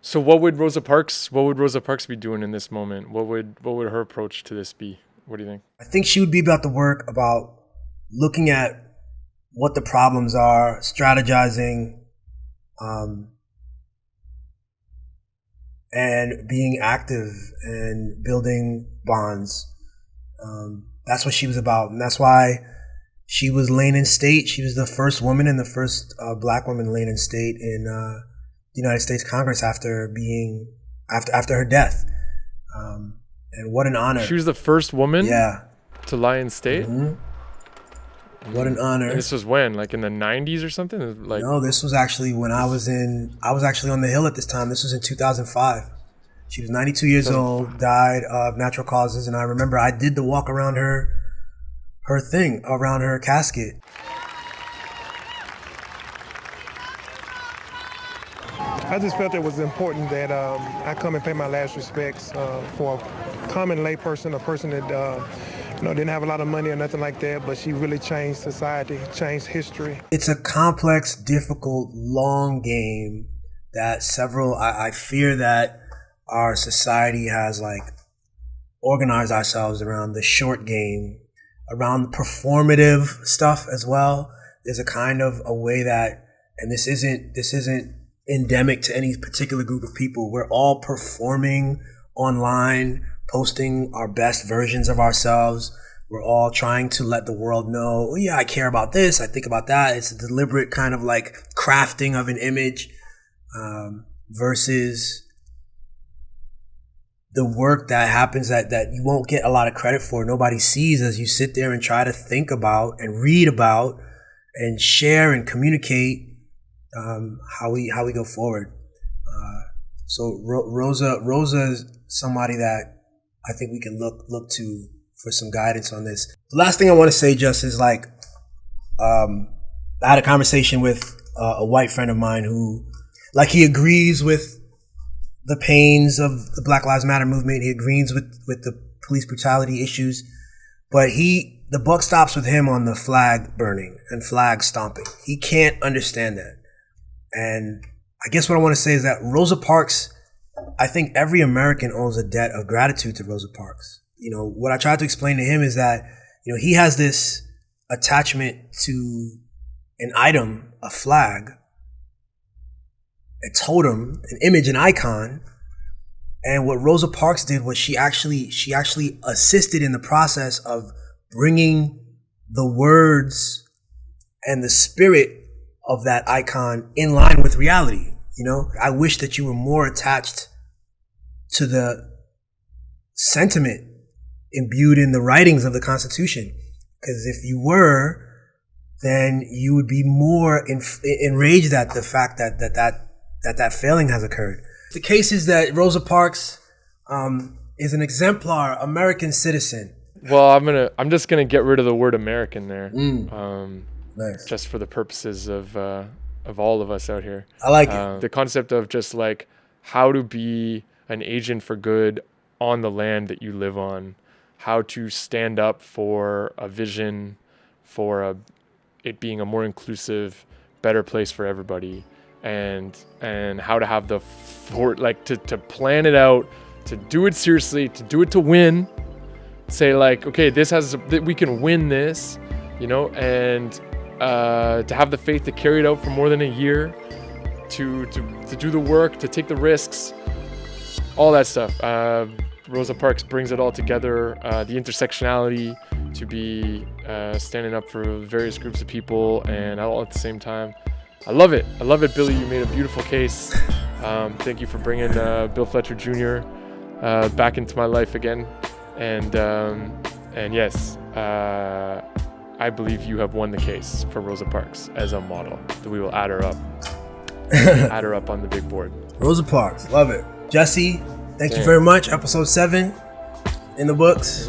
So what would Rosa Parks be doing in this moment? What would her approach to this be? What do you think? I think she would be about the work about looking at what the problems are, strategizing, and being active and building bonds. That's what she was about. And that's why she was laying in state. She was the first woman and the first black woman laying in state in the United States Congress after her death. And what an honor. She was the first woman to lie in state? Mm-hmm. What an honor. And this was when? Like in the 90s or something? Like, no, this was actually when I was actually on the Hill at this time. This was in 2005. She was 92 years old, died of natural causes. And I remember I did the walk around her thing, around her casket. I just felt it was important that I come and pay my last respects for a common lay person, a person that didn't have a lot of money or nothing like that, but she really changed society, changed history. It's a complex, difficult, long game that I fear that our society has organized ourselves around the short game, around performative stuff as well. There's a kind of a way that, and this isn't endemic to any particular group of people. We're all performing online, posting our best versions of ourselves. We're all trying to let the world know, oh yeah, I care about this, I think about that. It's a deliberate kind of crafting of an image versus the work that happens that you won't get a lot of credit for, nobody sees, as you sit there and try to think about and read about and share and communicate how we go forward. So Rosa is somebody that I think we can look to for some guidance on this. The last thing I want to say just is I had a conversation with a white friend of mine who he agrees with the pains of the Black Lives Matter movement. He agrees with the police brutality issues, but the buck stops with him on the flag burning and flag stomping. He can't understand that. And I guess what I want to say is that Rosa Parks, I think every American owes a debt of gratitude to Rosa Parks. What I tried to explain to him is that, he has this attachment to an item, a flag, a totem, an image, an icon. And what Rosa Parks did was she actually assisted in the process of bringing the words and the spirit of that icon in line with reality. I wish that you were more attached to the sentiment imbued in the writings of the Constitution, because if you were, then you would be more enraged at the fact that failing has occurred. The case is that Rosa Parks is an exemplar American citizen. Well, I'm just gonna get rid of the word American there. Nice. Just for the purposes of all of us out here. I like it. The concept of just how to be an agent for good on the land that you live on, how to stand up for a vision, for it being a more inclusive, better place for everybody, and how to have the to plan it out, to do it seriously, to do it to win. Say okay, we can win this, and to have the faith to carry it out for more than a year, to do the work, to take the risks, all that stuff. Rosa Parks brings it all together, the intersectionality, to be standing up for various groups of people, and all at the same time. I love it, Billy. You made a beautiful case. Thank you for bringing Bill Fletcher Jr. Back into my life again, and yes, I believe you have won the case for Rosa Parks as a model. That we will add her up. Add her up on the big board. Rosa Parks, love it. Jesse, thank you very much. Episode 7 in the books.